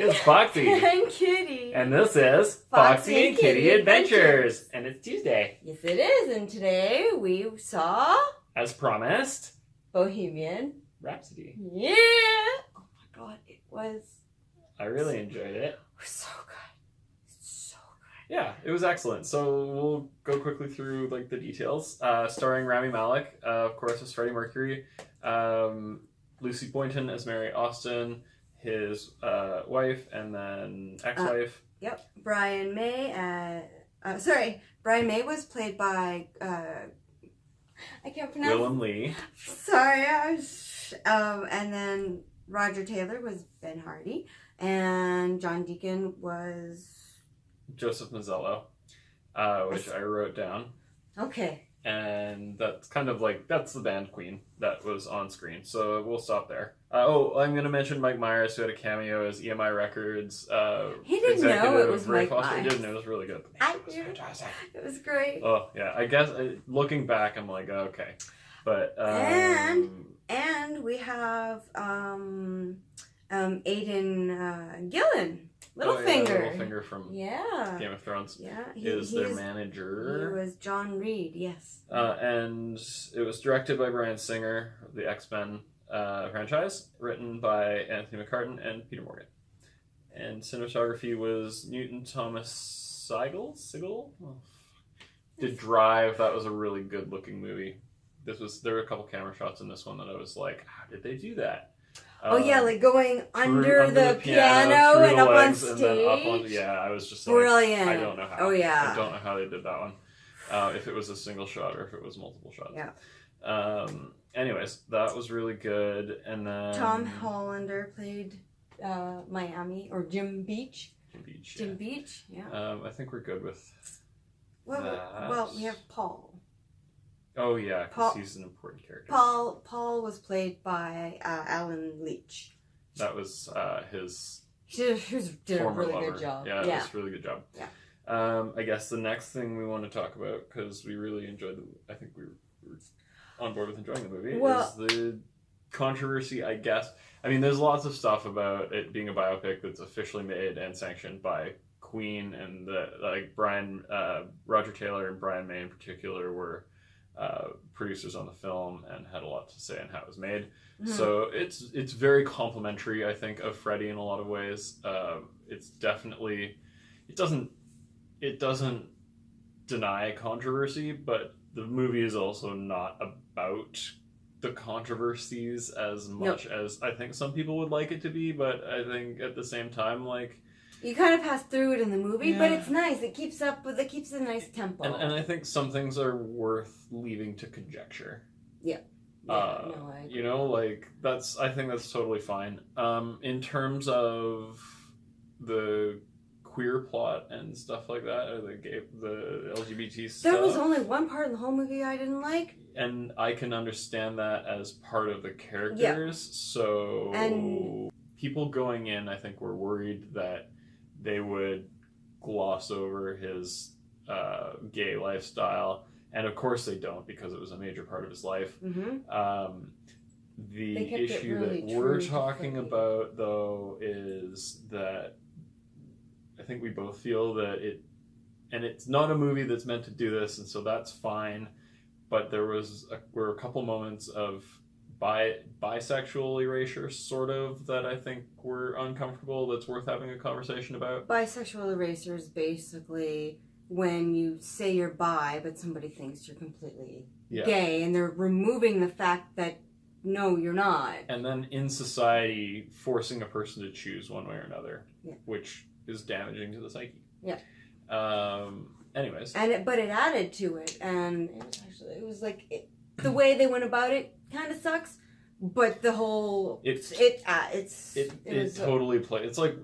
It's FoxxC. And Kitty. And this is FoxxC and Kitty Adventures. And it's Tuesday. Yes, it is. And today we saw... As promised, Bohemian Rhapsody. Yeah! Oh my god, it was... I really enjoyed it. It was so good. So good. Yeah, it was excellent. So we'll go quickly through like the details. Starring Rami Malek, of course, as Freddie Mercury. Lucy Boynton as Mary Austin, his wife, and then ex-wife. Yep. Brian May. Brian May was played by. I can't pronounce. Willem Lee. Sorry, and then Roger Taylor was Ben Hardy, and John Deacon was Joseph Mazzello, which I wrote down. Okay. And that's kind of like, that's the band Queen that was on screen. So we'll stop there. I'm going to mention Mike Myers, who had a cameo as EMI Records. He didn't know it was Mike Myers. Myers. He didn't. It was really good. It was fantastic. It was great. Oh, yeah. I guess looking back, I'm like, okay. But, and we have Aidan Gillen. Littlefinger. Littlefinger from Game of Thrones. Yeah. Is their manager. He was John Reed, yes. And it was directed by Bryan Singer of the X-Men franchise, written by Anthony McCartan and Peter Morgan. And cinematography was Newton Thomas Sigel? Oh, did Drive. That was a really good looking movie. There were a couple camera shots in this one that I was like, how did they do that? Like going under the piano and up on stage. I was just brilliant. Like, I don't know how. Oh yeah. I don't know how they did that one. If it was a single shot or if it was multiple shots. Yeah. Anyways, that was really good. And then Tom Hollander played Miami or Jim Beach. Jim Beach. Yeah. I think we're good with. Well, we have Paul. Oh yeah, because he's an important character. Paul was played by Alan Leach. That was his. He did a really good job. Yeah, it was a really good job. Yeah. I guess the next thing we want to talk about, because we really enjoyed I think we were on board with enjoying the movie, is the controversy. I guess. I mean, there's lots of stuff about it being a biopic that's officially made and sanctioned by Queen, and Roger Taylor and Brian May in particular were producers on the film and had a lot to say on how it was made. Mm-hmm. So it's very complimentary, I think, of Freddie in a lot of ways. It's definitely it doesn't deny controversy, but the movie is also not about the controversies as much as I think some people would like it to be. But I think at the same time, like, you kind of pass through it in the movie, but it's nice. It keeps a nice tempo. And I think some things are worth leaving to conjecture. Yeah. No, I agree. You know, like I think that's totally fine. In terms of the queer plot and stuff like that, or the LGBT stuff. There was only one part in the whole movie I didn't like. And I can understand that as part of the characters. Yeah. So people going in, I think, were worried that they would gloss over his gay lifestyle. And of course they don't, because it was a major part of his life. Mm-hmm. The issue that we're talking about, though, is that I think we both feel that it's not a movie that's meant to do this, and so that's fine. But there were a couple moments of bisexual erasure, sort of, that I think were uncomfortable, that's worth having a conversation about. Bisexual erasure is basically when you say you're bi, but somebody thinks you're completely gay, and they're removing the fact that, no, you're not. And then in society, forcing a person to choose one way or another, which is damaging to the psyche. Yeah. Anyways. But it added to it, and it was like, the way they went about it kind of sucks, but the whole it totally plays. It's like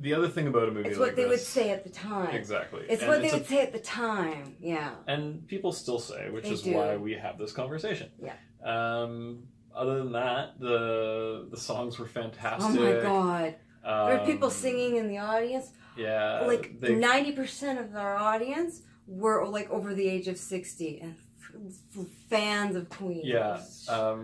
the other thing about a movie. It's what they would say at the time. Exactly. It's what they would say at the time. Yeah. And people still say, which is why we have this conversation. Yeah. Other than that, the songs were fantastic. Oh my god. There were people singing in the audience. Yeah. Like 90% of our audience were like over the age of 60, and fans of Queen. Yeah,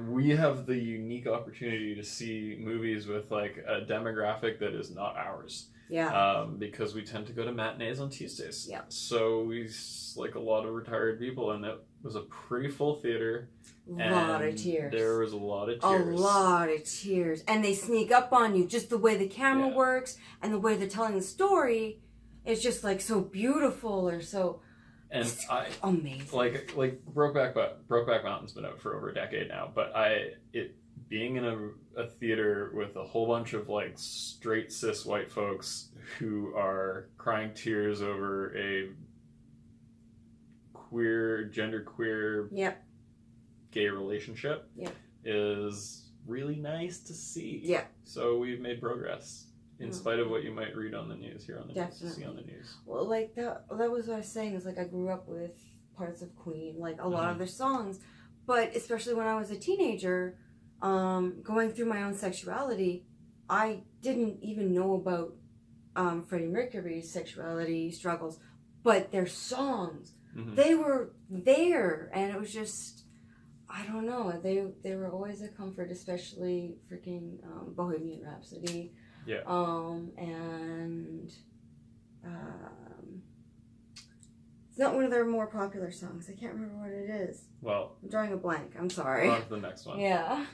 we have the unique opportunity to see movies with like a demographic that is not ours. Yeah. Because we tend to go to matinees on Tuesdays. Yeah. So we like a lot of retired people, and it was a pretty full theater. A lot of tears. There was a lot of tears. A lot of tears. And they sneak up on you. Just the way the camera works and the way they're telling the story is just like so beautiful or so amazing. Like Brokeback Mountain's been out for over a decade now, but being in a theater with a whole bunch of like straight cis white folks who are crying tears over a genderqueer gay relationship is really nice to see. Yeah. So we've made progress in spite of what you might read on the news, hear on the news, see on the news. Well, like that was what I was saying, is like I grew up with parts of Queen, like a lot of their songs, but especially when I was a teenager, going through my own sexuality, I didn't even know about Freddie Mercury's sexuality struggles, but their songs, they were there, and it was just, I don't know, they were always a comfort, especially freaking Bohemian Rhapsody. Yeah. And it's not one of their more popular songs. I can't remember what it is. Well, I'm drawing a blank. I'm sorry. On to the next one. Yeah.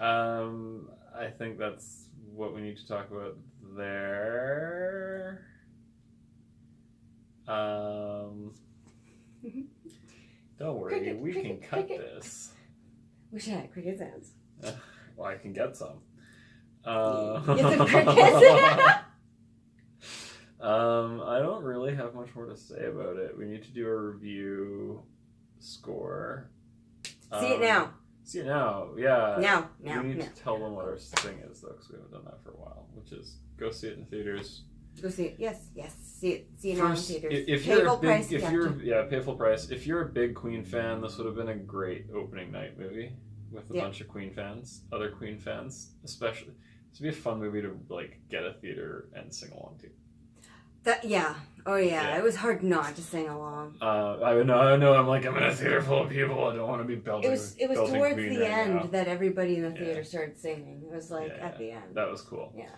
I think that's what we need to talk about there. Don't worry, we can cut this. Wish I had cricket sounds. Well, I can get some. Get some crickets. I don't really have much more to say about it. We need to do a review score. See it now. See it now, yeah. Now. We need to tell them what our thing is, though, because we haven't done that for a while, which is go see it in theaters. Go see it. Yes. See it now in theaters. Pay full price. If you're a big Queen fan, this would have been a great opening night movie with a bunch of Queen fans, other Queen fans, especially. This would be a fun movie to like get a theater and sing along to. It was hard not to sing along. I know. I'm in a theater full of people. I don't want to be belting. It was towards the end that everybody in the theater started singing. It was like at the end. That was cool. Yeah.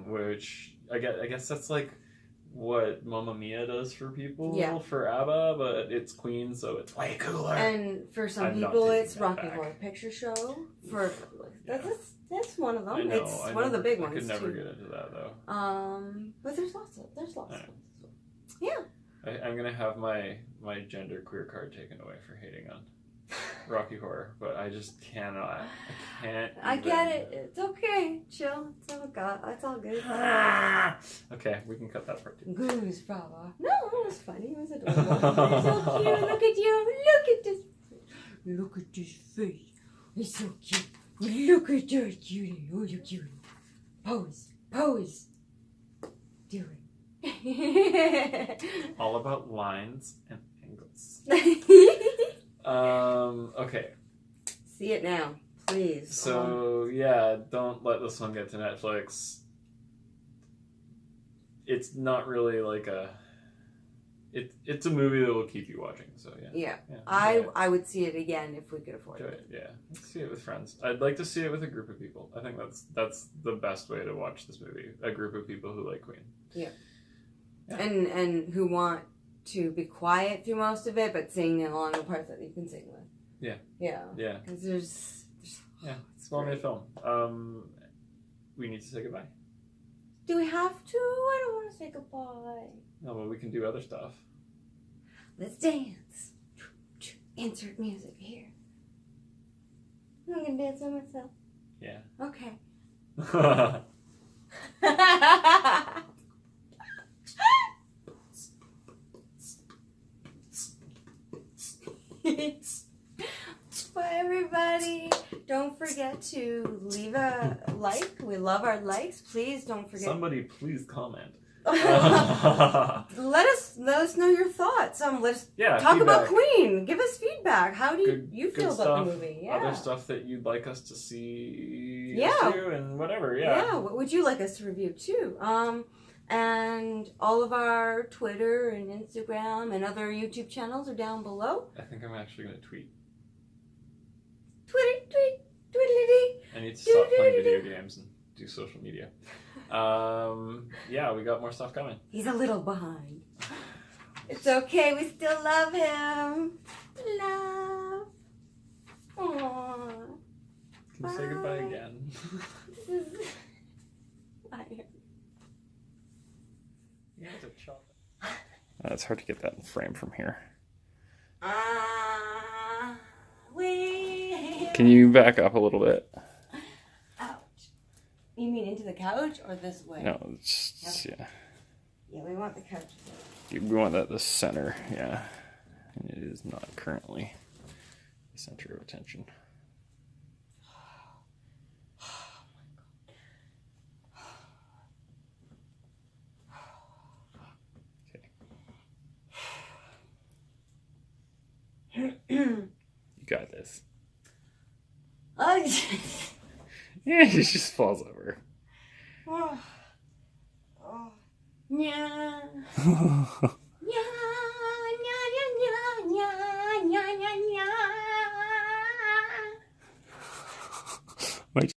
Which I guess that's like what Mamma Mia does for people for ABBA, but it's Queen, so it's way cooler. And for some people, it's Rocky Horror Picture Show. That's one of them. I know, it's one of the big ones. I could never get into that though. But there's lots of them. Yeah. I'm gonna have my gender queer card taken away for hating on Rocky Horror, but I just cannot. I can't. I get it. It's okay. Chill. It's all good. Okay, we can cut that part too. Goose, brava. No, it was funny. It was adorable. It's so cute. Look at you. Look at this. Look at this face. It's so cute. Look at that cutie. Oh, you cutie. Pose. Do it. All about lines and angles. Okay. See it now, please. So, don't let this one get to Netflix. It's not really like it's a movie that will keep you watching, so yeah. I would see it again if we could afford it. Yeah. Let's see it with friends. I'd like to see it with a group of people. I think that's the best way to watch this movie. A group of people who like Queen. Yeah. And who want to be quiet through most of it, but sing along the parts that you can sing with. Yeah. Because there's it's a well-made film. We need to say goodbye. Do we have to? I don't want to say goodbye. No, but we can do other stuff. Let's dance. Insert music here. I'm gonna dance by myself. Yeah. Okay. Bye, everybody. Don't forget to leave a like. We love our likes. Please don't forget. Somebody please comment. Let us know your thoughts. Let's talk about Queen. Give us feedback. How do you feel about the movie? Yeah. Other stuff that you'd like us to see. Yeah. And whatever. Yeah. Yeah. What would you like us to review too? And all of our Twitter and Instagram and other YouTube channels are down below. I think I'm actually going to tweet. Tweet, tweedledee. I need to stop playing video games and do social media. Yeah, we got more stuff coming. He's a little behind. It's okay, we still love him. Love. Aww. Can you say goodbye again? It's hard to get that in frame from here. Can you back up a little bit? Ouch. You mean into the couch or this way? No, it's yeah. Yeah, we want the couch. We want that the center, yeah. And it is not currently the center of attention. You got this. Yeah, he just falls over. Yeah.